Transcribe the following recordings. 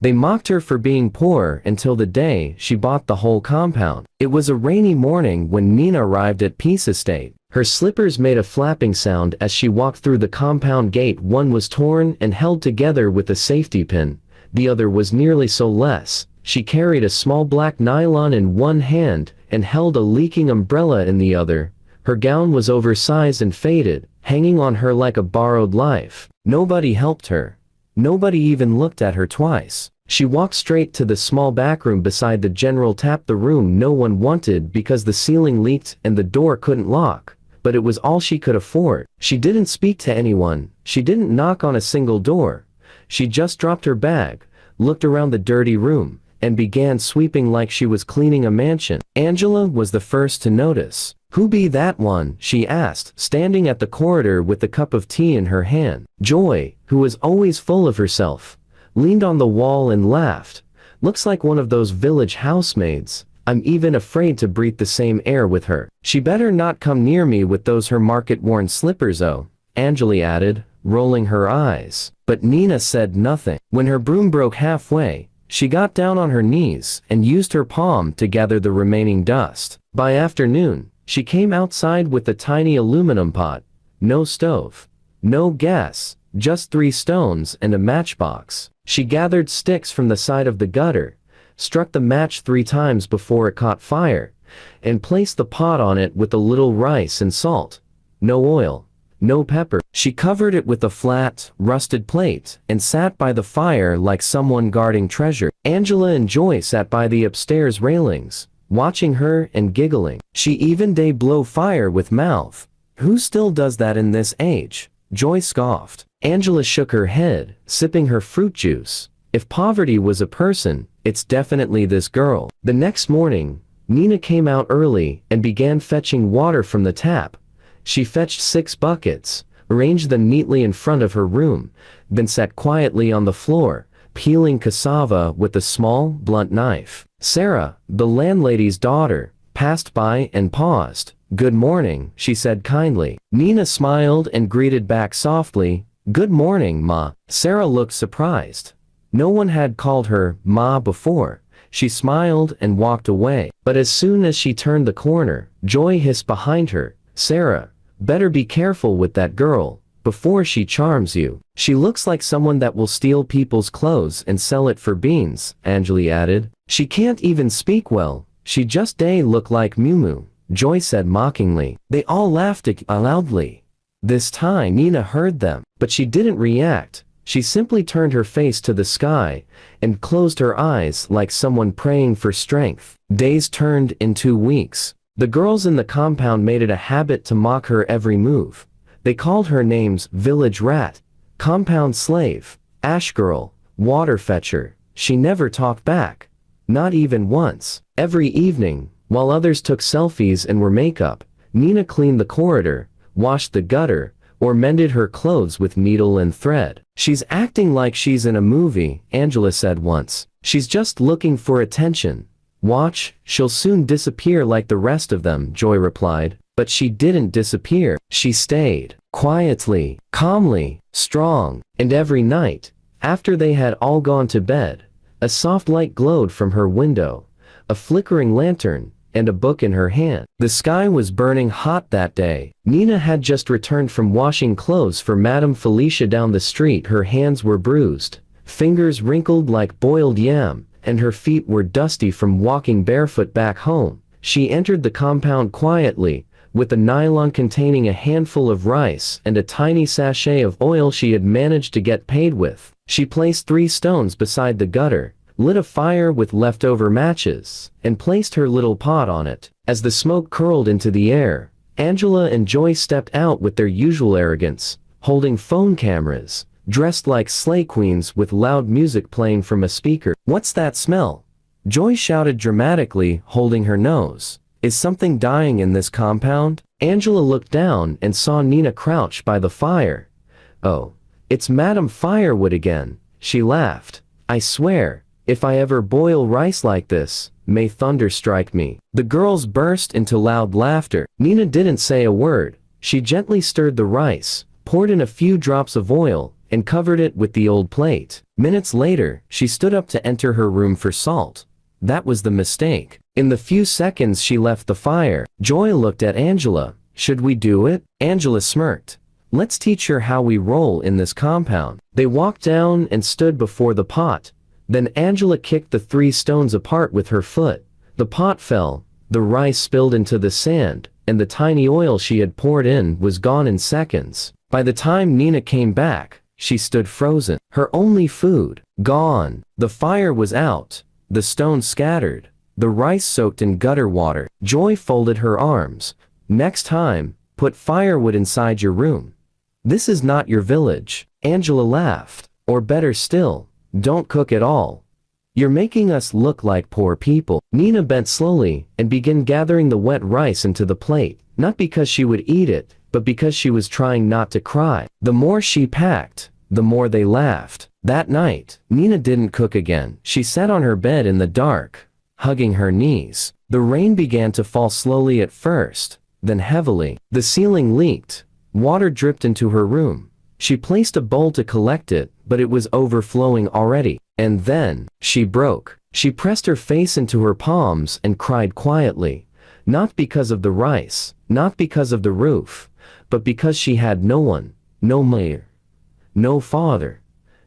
They mocked her for being poor until the day she bought the whole compound. It was a rainy morning when Nina arrived at Peace Estate. Her slippers made a flapping sound as she walked through the compound gate. One was torn and held together with a safety pin. The other was nearly so less. She carried a small black nylon in one hand and held a leaking umbrella in the other. Her gown was oversized and faded, hanging on her like a borrowed life. Nobody helped her. Nobody even looked at her twice. She walked straight to the small back room beside the general tap, the room no one wanted because the ceiling leaked and the door couldn't lock, but it was all she could afford. She didn't speak to anyone. She didn't knock on a single door. She just dropped her bag, looked around the dirty room, and began sweeping like she was cleaning a mansion. Angela was the first to notice. "Who be that one?" she asked, standing at the corridor with a cup of tea in her hand. Joy, who was always full of herself, leaned on the wall and laughed. "Looks like one of those village housemaids. I'm even afraid to breathe the same air with her. She better not come near me with those her market-worn slippers, oh," Angela added, rolling her eyes. But Nina said nothing. When her broom broke halfway, she got down on her knees and used her palm to gather the remaining dust. By afternoon, she came outside with a tiny aluminum pot. No stove. No gas. Just 3 stones and a matchbox. She gathered sticks from the side of the gutter, struck the match 3 times before it caught fire, and placed the pot on it with a little rice and salt. No oil. No pepper. She covered it with a flat, rusted plate and sat by the fire like someone guarding treasure. Angela and Joy sat by the upstairs railings, watching her and giggling. "She even day blow fire with mouth. Who still does that in this age?" Joy scoffed. Angela shook her head, sipping her fruit juice. "If poverty was a person, it's definitely this girl." The next morning, Nina came out early and began fetching water from the tap. She fetched 6 buckets, arranged them neatly in front of her room, then sat quietly on the floor, peeling cassava with a small, blunt knife. Sarah, the landlady's daughter, passed by and paused. "Good morning," she said kindly. Nina smiled and greeted back softly, "Good morning, Ma." Sarah looked surprised. No one had called her Ma before. She smiled and walked away. But as soon as she turned the corner, Joy hissed behind her, "Sarah, better be careful with that girl, before she charms you. She looks like someone that will steal people's clothes and sell it for beans," Angela added. "She can't even speak well. She just look like Mumu," Joy said mockingly. They all laughed loudly. This time Nina heard them, but she didn't react. She simply turned her face to the sky and closed her eyes like someone praying for strength. Days turned into weeks. The girls in the compound made it a habit to mock her every move. They called her names: village rat, compound slave, ash girl, water fetcher. She never talked back. Not even once. Every evening, while others took selfies and wore makeup, Nina cleaned the corridor, washed the gutter, or mended her clothes with needle and thread. "She's acting like she's in a movie," Angela said once. "She's just looking for attention. Watch, she'll soon disappear like the rest of them," Joy replied. But she didn't disappear. She stayed. Quietly, calmly, strong. And every night, after they had all gone to bed, a soft light glowed from her window, a flickering lantern, and a book in her hand. The sky was burning hot that day. Nina had just returned from washing clothes for Madame Felicia down the street. Her hands were bruised, fingers wrinkled like boiled yam, and her feet were dusty from walking barefoot back home. She entered the compound quietly, with a nylon containing a handful of rice and a tiny sachet of oil she had managed to get paid with. She placed 3 stones beside the gutter, lit a fire with leftover matches, and placed her little pot on it. As the smoke curled into the air, Angela and Joy stepped out with their usual arrogance, holding phone cameras, dressed like slay queens with loud music playing from a speaker. "What's that smell?" Joy shouted dramatically, holding her nose. "Is something dying in this compound?" Angela looked down and saw Nina crouched by the fire. "Oh, it's Madame Firewood again," she laughed. "I swear, if I ever boil rice like this, may thunder strike me." The girls burst into loud laughter. Nina didn't say a word. She gently stirred the rice, poured in a few drops of oil, and covered it with the old plate. Minutes later, she stood up to enter her room for salt. That was the mistake. In the few seconds she left the fire, Joy looked at Angela. Should we do it? Angela smirked. Let's teach her how we roll in this compound. They walked down and stood before the pot. Then Angela kicked the 3 stones apart with her foot. The pot fell, the rice spilled into the sand, and the tiny oil she had poured in was gone in seconds. By the time Nina came back, she stood frozen. Her only food, gone. The fire was out, the stones scattered, the rice soaked in gutter water. Joy folded her arms. Next time, put firewood inside your room. This is not your village. Angela laughed. Or better still, don't cook at all. You're making us look like poor people. Nina bent slowly and began gathering the wet rice into the plate, not because she would eat it, but because she was trying not to cry. The more she packed, the more they laughed. That night, Nina didn't cook again. She sat on her bed in the dark, hugging her knees. The rain began to fall slowly at first, then heavily. The ceiling leaked. Water dripped into her room. She placed a bowl to collect it, but it was overflowing already. And then, she broke. She pressed her face into her palms and cried quietly. Not because of the rice, not because of the roof, but because she had no one, no mother, no father,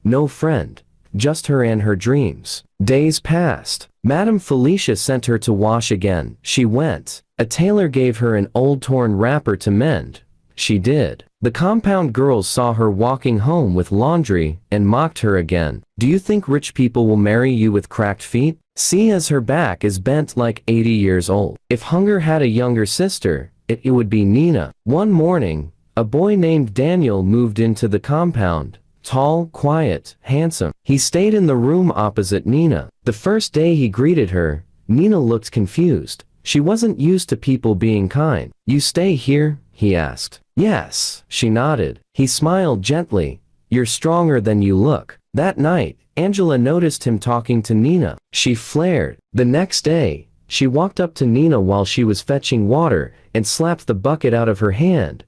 no friend, just her and her dreams. Days passed. Madame Felicia sent her to wash again. She went. A tailor gave her an old torn wrapper to mend. She did. The compound girls saw her walking home with laundry and mocked her again. Do you think rich people will marry you with cracked feet? See, as her back is bent like 80 years old. If hunger had a younger sister, it would be Nina. One morning, a boy named Daniel moved into the compound. Tall, quiet, handsome. He stayed in the room opposite Nina. The first day he greeted her, Nina looked confused. She wasn't used to people being kind. You stay here? He asked. Yes, she nodded. He smiled gently. You're stronger than you look. That night, Angela noticed him talking to Nina. She flared. The next day, she walked up to Nina while she was fetching water and slapped the bucket out of her hand.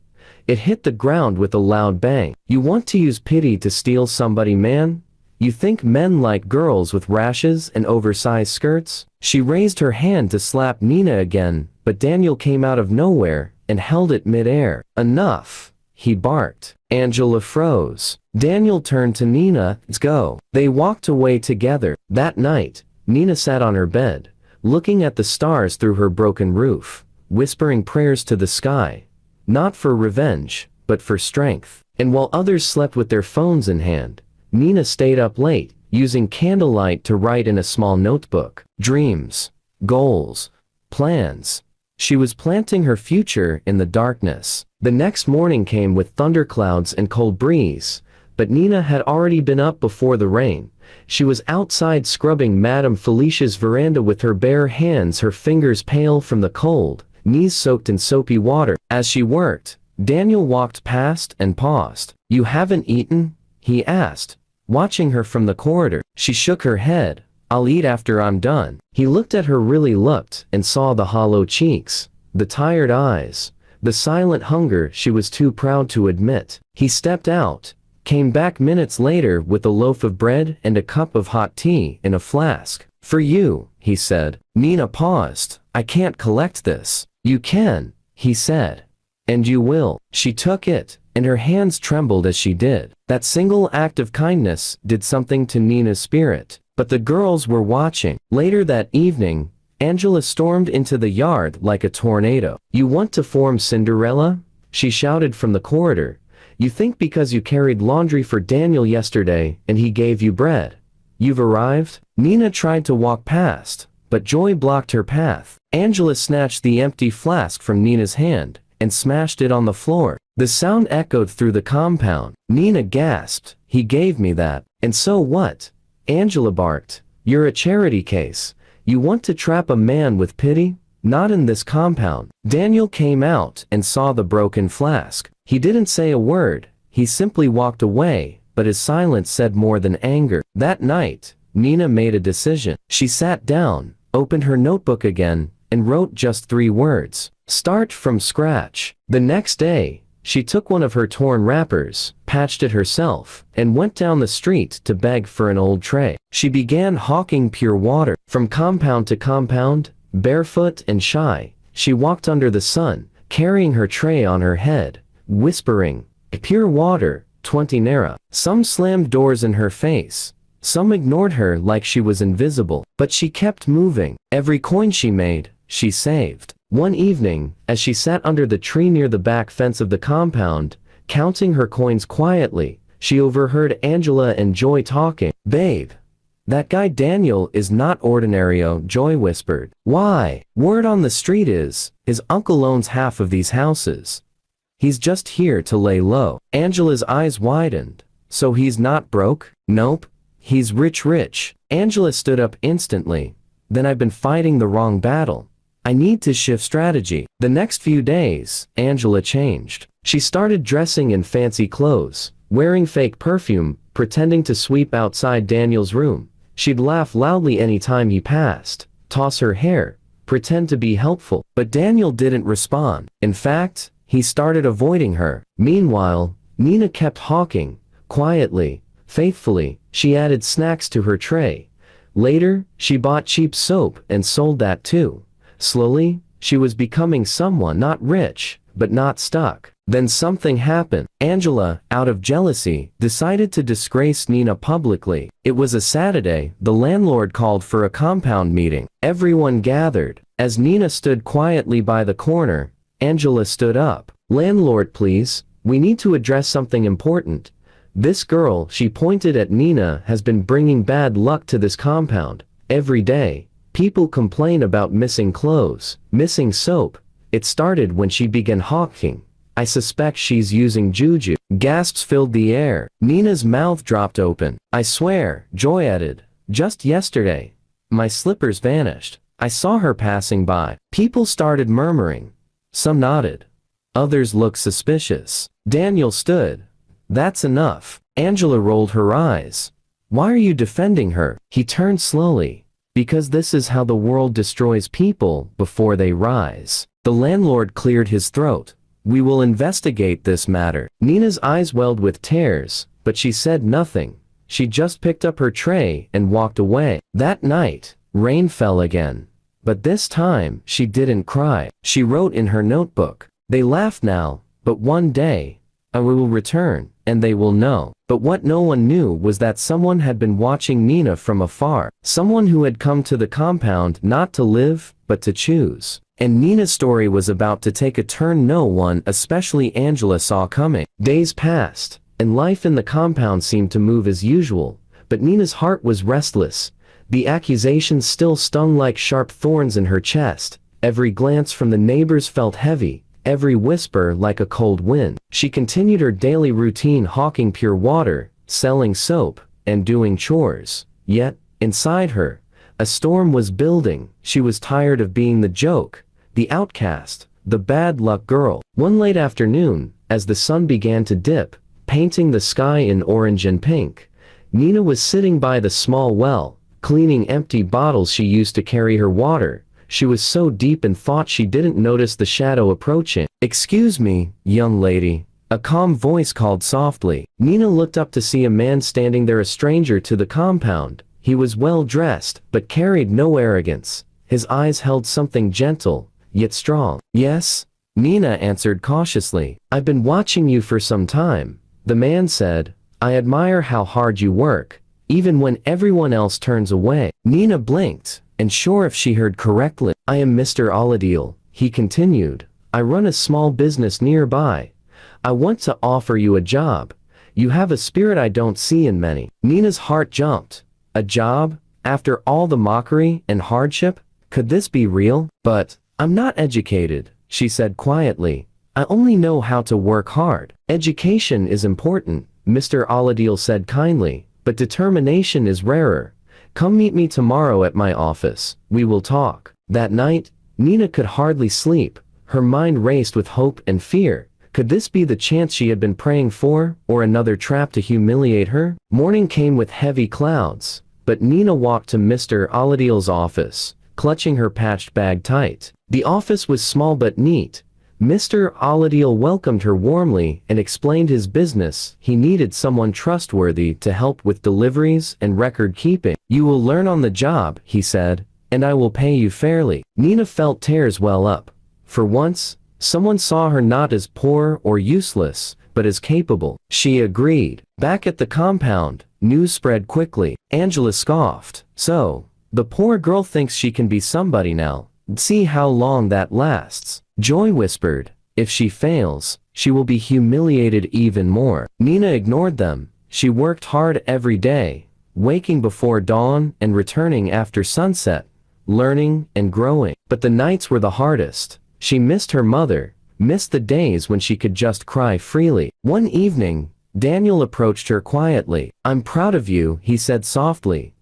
It hit the ground with a loud bang. You want to use pity to steal somebody, man? You think men like girls with rashes and oversized skirts? She raised her hand to slap Nina again, but Daniel came out of nowhere and held it mid-air. Enough, he barked. Angela froze. Daniel turned to Nina. Let's go. They walked away together. That night, Nina sat on her bed, looking at the stars through her broken roof, whispering prayers to the sky. Not for revenge, but for strength. And while others slept with their phones in hand, Nina stayed up late, using candlelight to write in a small notebook. Dreams, goals, plans. She was planting her future in the darkness. The next morning came with thunderclouds and cold breeze, but Nina had already been up before the rain. She was outside scrubbing Madame Felicia's veranda with her bare hands, her fingers pale from the cold, knees soaked in soapy water. As she worked, Daniel walked past and paused. You haven't eaten? He asked, watching her from the corridor. She shook her head. I'll eat after I'm done. He looked at her, really looked, and saw the hollow cheeks, the tired eyes, the silent hunger she was too proud to admit. He stepped out, came back minutes later with a loaf of bread and a cup of hot tea in a flask. For you, he said. Nina paused. I can't collect this. You can, he said. And you will. She took it, and her hands trembled as she did. That single act of kindness did something to Nina's spirit. But the girls were watching. Later that evening, Angela stormed into the yard like a tornado. You want to form Cinderella? She shouted from the corridor. You think because you carried laundry for Daniel yesterday and he gave you bread, you've arrived? Nina tried to walk past, but Joy blocked her path. Angela snatched the empty flask from Nina's hand and smashed it on the floor. The sound echoed through the compound. Nina gasped. He gave me that. And so what? Angela barked. You're a charity case. You want to trap a man with pity? Not in this compound. Daniel came out and saw the broken flask. He didn't say a word. He simply walked away, but his silence said more than anger. That night, Nina made a decision. She sat down, opened her notebook again, and wrote just 3 words. Start from scratch. The next day, She took one of her torn wrappers, patched it herself, and went down the street to beg for an old tray. She began hawking pure water. From compound to compound, barefoot and shy, she walked under the sun, carrying her tray on her head, whispering, "Pure water, 20 naira." Some slammed doors in her face. Some ignored her like she was invisible. But she kept moving. Every coin she made, she saved. One evening, as she sat under the tree near the back fence of the compound, counting her coins quietly, she overheard Angela and Joy talking. "Babe, that guy Daniel is not ordinario," Joy whispered. "Why? Word on the street is, his uncle owns half of these houses. He's just here to lay low." Angela's eyes widened. "So he's not broke?" "Nope. He's rich. Angela stood up instantly. "Then I've been fighting the wrong battle. I need to shift strategy." The next few days, Angela changed. She started dressing in fancy clothes, wearing fake perfume, pretending to sweep outside Daniel's room. She'd laugh loudly anytime he passed, toss her hair, pretend to be helpful. But Daniel didn't respond. In fact, he started avoiding her. Meanwhile, Nina kept hawking, quietly, faithfully. She added snacks to her tray. Later, she bought cheap soap and sold that too. Slowly, she was becoming someone not rich, but not stuck. Then something happened. Angela, out of jealousy, decided to disgrace Nina publicly. It was a Saturday. The landlord called for a compound meeting. Everyone gathered. As Nina stood quietly by the corner, Angela stood up. "Landlord, please, we need to address something important. This girl," she pointed at Nina, "has been bringing bad luck to this compound. Every day, people complain about missing clothes, missing soap. It started when she began hawking. I suspect she's using juju." Gasps filled the air. Nina's mouth dropped open. "I swear," Joy added, "just yesterday, my slippers vanished. I saw her passing by." People started murmuring. Some nodded. Others looked suspicious. Daniel stood. "That's enough." Angela rolled her eyes. "Why are you defending her?" He turned slowly. "Because this is how the world destroys people before they rise." The landlord cleared his throat. "We will investigate this matter." Nina's eyes welled with tears, but she said nothing. She just picked up her tray and walked away. That night, rain fell again. But this time, she didn't cry. She wrote in her notebook, "They laugh now, but one day, I will return, and they will know." But what no one knew was that someone had been watching Nina from afar. Someone who had come to the compound not to live, but to choose. And Nina's story was about to take a turn no one, especially Angela, saw coming. Days passed, and life in the compound seemed to move as usual, but Nina's heart was restless. The accusations still stung like sharp thorns in her chest. Every glance from the neighbors felt heavy, every whisper like a cold wind. She continued her daily routine, hawking pure water, selling soap, and doing chores. Yet, inside her, a storm was building. She was tired of being the joke, the outcast, the bad luck girl. One late afternoon, as the sun began to dip, painting the sky in orange and pink, Nina was sitting by the small well, cleaning empty bottles she used to carry her water. She was so deep in thought she didn't notice the shadow approaching. "Excuse me, young lady," a calm voice called softly. Nina looked up to see a man standing there, a stranger to the compound. He was well dressed, but carried no arrogance. His eyes held something gentle, yet strong. "Yes?" Nina answered cautiously. "I've been watching you for some time," the man said. "I admire how hard you work, even when everyone else turns away." Nina blinked, unsure if she heard correctly. "I am Mr. Aladil," he continued. "I run a small business nearby. I want to offer you a job. You have a spirit I don't see in many." Nina's heart jumped. A job? After all the mockery and hardship? Could this be real? "But I'm not educated," she said quietly. "I only know how to work hard." "Education is important," Mr. Aladil said kindly, "but determination is rarer. Come meet me tomorrow at my office. We will talk." That night, Nina could hardly sleep. Her mind raced with hope and fear. Could this be the chance she had been praying for, or another trap to humiliate her? Morning came with heavy clouds, but Nina walked to Mr. Aladil's office, clutching her patched bag tight. The office was small but neat. Mr. Oladiel welcomed her warmly and explained his business. He needed someone trustworthy to help with deliveries and record keeping. "You will learn on the job," he said, "and I will pay you fairly." Nina felt tears well up. For once, someone saw her not as poor or useless, but as capable. She agreed. Back at the compound, news spread quickly. Angela scoffed. "So, the poor girl thinks she can be somebody now. See how long that lasts." Joy whispered, "If she fails, she will be humiliated even more." Nina ignored them. She worked hard every day, waking before dawn and returning after sunset, learning and growing. But the nights were the hardest. She missed her mother, missed the days when she could just cry freely. One evening, Daniel approached her quietly. "I'm proud of you," he said softly.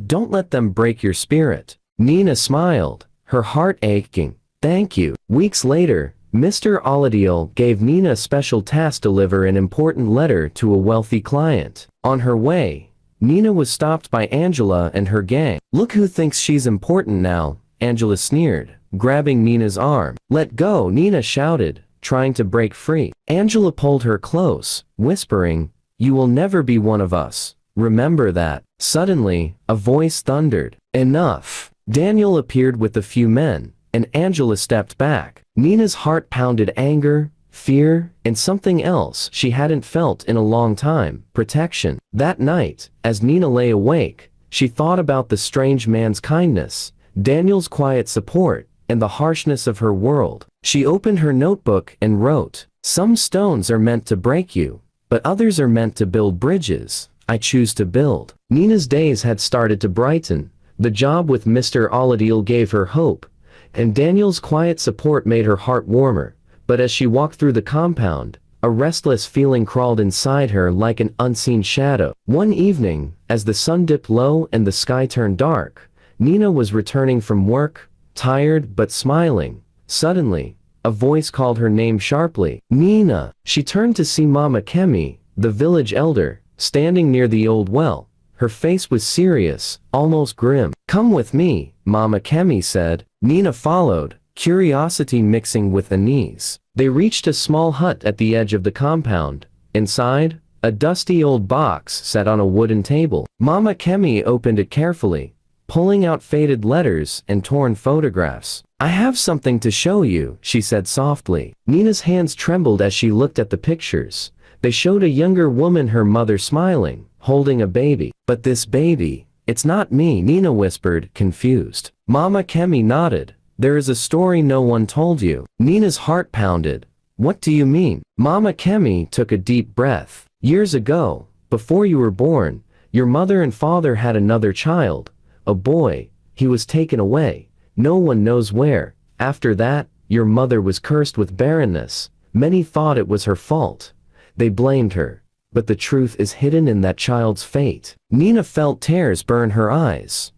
"Don't let them break your spirit." Nina smiled, her heart aching. "Thank you." Weeks later, Mr. Oladiel gave Nina a special task to deliver an important letter to a wealthy client. On her way, Nina was stopped by Angela and her gang. "Look who thinks she's important now," Angela sneered, grabbing Nina's arm. "Let go," Nina shouted, trying to break free. Angela pulled her close, whispering, "You will never be one of us. Remember that." Suddenly, a voice thundered, "Enough." Daniel appeared with a few men, and Angela stepped back. Nina's heart pounded anger, fear, and something else she hadn't felt in a long time, protection. That night, as Nina lay awake, she thought about the strange man's kindness, Daniel's quiet support, and the harshness of her world. She opened her notebook and wrote, "Some stones are meant to break you, but others are meant to build bridges. I choose to build." Nina's days had started to brighten. The job with Mr. Oladiel gave her hope, and Daniel's quiet support made her heart warmer. But as she walked through the compound, a restless feeling crawled inside her like an unseen shadow. One evening, as the sun dipped low and the sky turned dark, Nina was returning from work, tired but smiling. Suddenly, a voice called her name sharply. "Nina!" She turned to see Mama Kemi, the village elder, standing near the old well. Her face was serious, almost grim. "Come with me," Mama Kemi said. Nina followed, curiosity mixing with unease. They reached a small hut at the edge of the compound. Inside, a dusty old box sat on a wooden table. Mama Kemi opened it carefully, pulling out faded letters and torn photographs. "I have something to show you," she said softly. Nina's hands trembled as she looked at the pictures. They showed a younger woman, her mother, smiling, holding a baby. "But this baby, it's not me," Nina whispered, confused. Mama Kemi nodded. "There is a story no one told you." Nina's heart pounded. "What do you mean?" Mama Kemi took a deep breath. "Years ago, before you were born, your mother and father had another child, a boy. He was taken away. No one knows where. After that, your mother was cursed with barrenness. Many thought it was her fault. They blamed her. But the truth is hidden in that child's fate." Nina felt tears burn her eyes.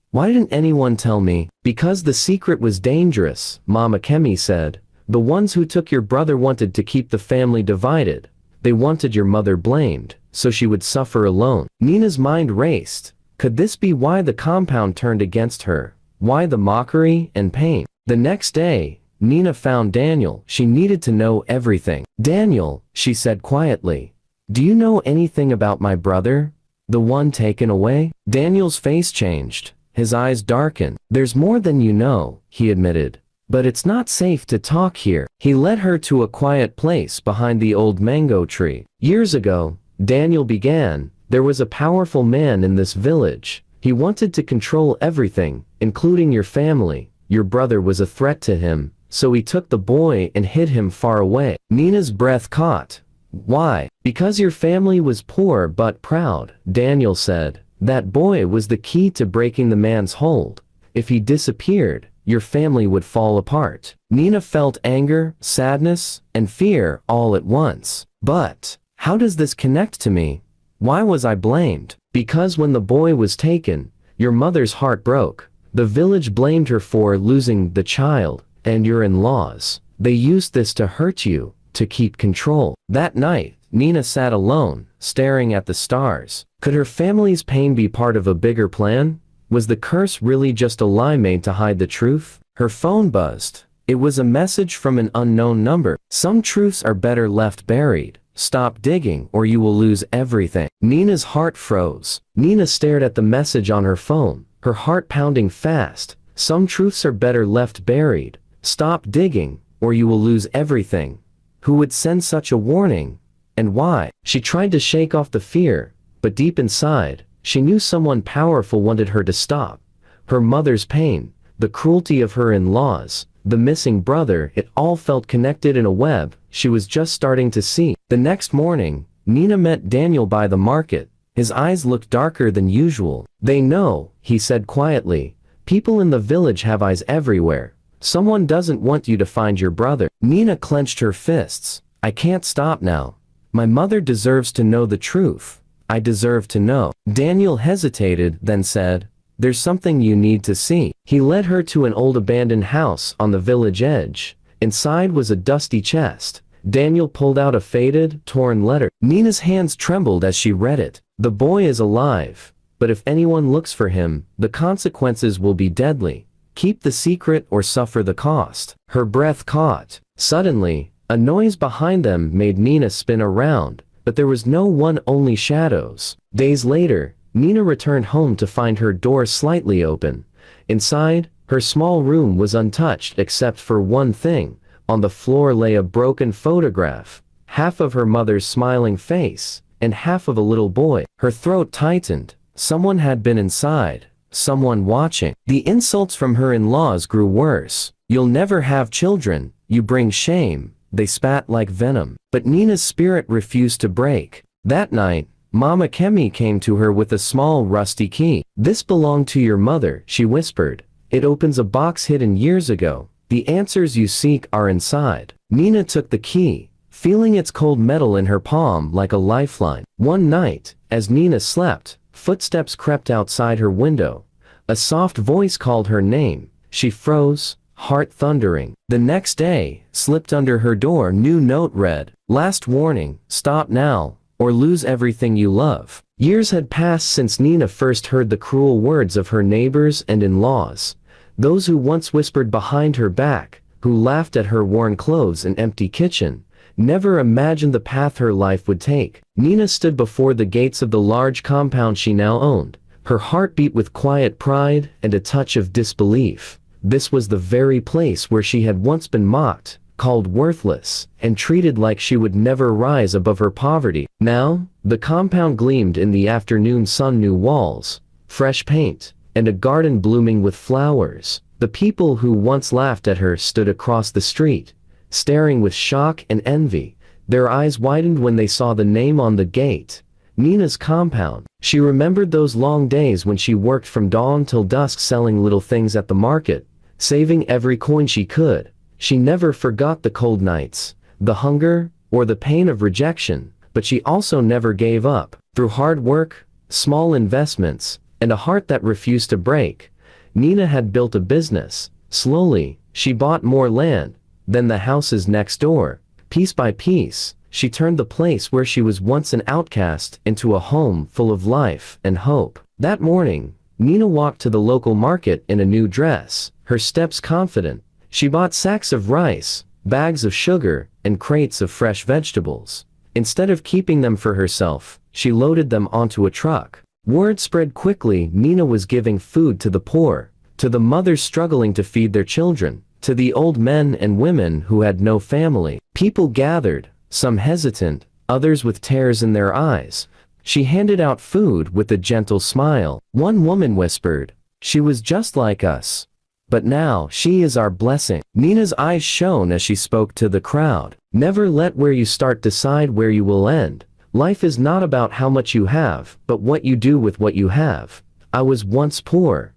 "Why didn't anyone tell me?" "Because the secret was dangerous," Mama Kemi said. "The ones who took your brother wanted to keep the family divided. They wanted your mother blamed, so she would suffer alone." Nina's mind raced. Could this be why the compound turned against her? Why the mockery and pain? The next day, Nina found Daniel. She needed to know everything. "Daniel," she said quietly, "do you know anything about my brother? The one taken away?" Daniel's face changed. His eyes darkened. "There's more than you know," he admitted. "But it's not safe to talk here." He led her to a quiet place behind the old mango tree. "Years ago," Daniel began, "there was a powerful man in this village. He wanted to control everything, including your family. Your brother was a threat to him, so he took the boy and hid him far away." Nina's breath caught. "Why?" "Because your family was poor but proud," Daniel said. "That boy was the key to breaking the man's hold. If he disappeared, your family would fall apart." Nina felt anger, sadness, and fear all at once. "But how does this connect to me? Why was I blamed?" "Because when the boy was taken, your mother's heart broke. The village blamed her for losing the child, and your in-laws. They used this to hurt you, to keep control." That night, Nina sat alone, staring at the stars. Could her family's pain be part of a bigger plan? Was the curse really just a lie made to hide the truth? Her phone buzzed. It was a message from an unknown number. Some truths are better left buried. Stop digging or you will lose everything. Nina's heart froze. Nina stared at the message on her phone, her heart pounding fast. Some truths are better left buried. Stop digging or you will lose everything. Who would send such a warning? And why? She tried to shake off the fear, but deep inside, she knew someone powerful wanted her to stop. Her mother's pain, the cruelty of her in-laws, the missing brother, it all felt connected in a web she was just starting to see. The next morning, Nina met Daniel by the market. His eyes looked darker than usual. "They know," he said quietly. "People in the village have eyes everywhere. Someone doesn't want you to find your brother." Nina clenched her fists. "I can't stop now. My mother deserves to know the truth. I deserve to know." Daniel hesitated, then said, "There's something you need to see." He led her to an old abandoned house on the village edge. Inside was a dusty chest. Daniel pulled out a faded, torn letter. Nina's hands trembled as she read it. "The boy is alive, but if anyone looks for him, the consequences will be deadly. Keep the secret or suffer the cost." Her breath caught. Suddenly, a noise behind them made Nina spin around, but there was no one, only shadows. Days later, Nina returned home to find her door slightly open. Inside, her small room was untouched except for one thing. On the floor lay a broken photograph, half of her mother's smiling face, and half of a little boy. Her throat tightened. Someone had been inside, someone watching. The insults from her in-laws grew worse. "You'll never have children, you bring shame," they spat like venom. But Nina's spirit refused to break. That night, Mama Kemi came to her with a small rusty key. "This belonged to your mother," she whispered. "It opens a box hidden years ago. The answers you seek are inside." Nina took the key, feeling its cold metal in her palm like a lifeline. One night, as Nina slept, footsteps crept outside her window. A soft voice called her name. She froze, heart thundering. The next day, slipped under her door, new note read, "Last warning, stop now, or lose everything you love." Years had passed since Nina first heard the cruel words of her neighbors and in-laws. Those who once whispered behind her back, who laughed at her worn clothes and empty kitchen, never imagined the path her life would take. Nina stood before the gates of the large compound she now owned. Her heart beat with quiet pride and a touch of disbelief. This was the very place where she had once been mocked, called worthless, and treated like she would never rise above her poverty. Now, the compound gleamed in the afternoon sun, new walls, fresh paint, and a garden blooming with flowers. The people who once laughed at her stood across the street, staring with shock and envy. Their eyes widened when they saw the name on the gate, Nina's compound. She remembered those long days when she worked from dawn till dusk selling little things at the market, saving every coin she could. She never forgot the cold nights, the hunger, or the pain of rejection, but she also never gave up. Through hard work, small investments, and a heart that refused to break, Nina had built a business. Slowly, she bought more land, then the houses next door. Piece by piece, she turned the place where she was once an outcast into a home full of life and hope. That morning, Nina walked to the local market in a new dress, her steps confident. She bought sacks of rice, bags of sugar, and crates of fresh vegetables. Instead of keeping them for herself, she loaded them onto a truck. Word spread quickly. Nina was giving food to the poor, to the mothers struggling to feed their children, to the old men and women who had no family. People gathered, some hesitant, others with tears in their eyes. She handed out food with a gentle smile. One woman whispered, "She was just like us. But now she is our blessing." Nina's eyes shone as she spoke to the crowd. Never let where you start decide where you will end. Life is not about how much you have, but what you do with what you have. I was once poor,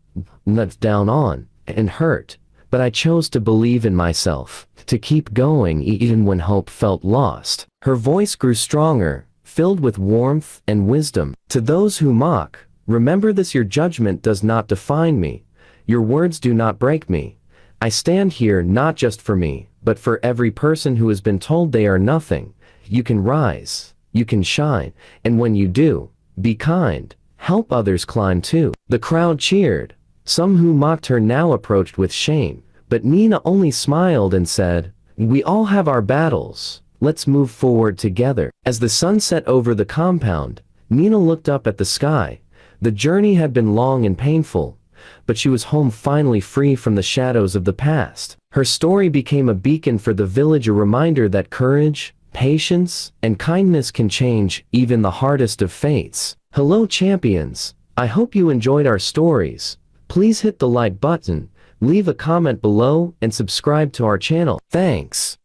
looked down on, and hurt, but I chose to believe in myself, to keep going even when hope felt lost. Her voice grew stronger, filled with warmth and wisdom. To those who mock, remember this: your judgment does not define me. Your words do not break me. I stand here not just for me, but for every person who has been told they are nothing. You can rise, you can shine, and when you do, be kind. Help others climb too. The crowd cheered. Some who mocked her now approached with shame, But Nina only smiled and said, "We all have our battles. Let's move forward together." As the sun set over the compound, Nina looked up at the sky. The journey had been long and painful, but she was home finally, free from the shadows of the past. Her story became a beacon for the village, a reminder that courage, patience, and kindness can change even the hardest of fates. Hello champions, I hope you enjoyed our stories. Please hit the like button, leave a comment below, and subscribe to our channel. Thanks.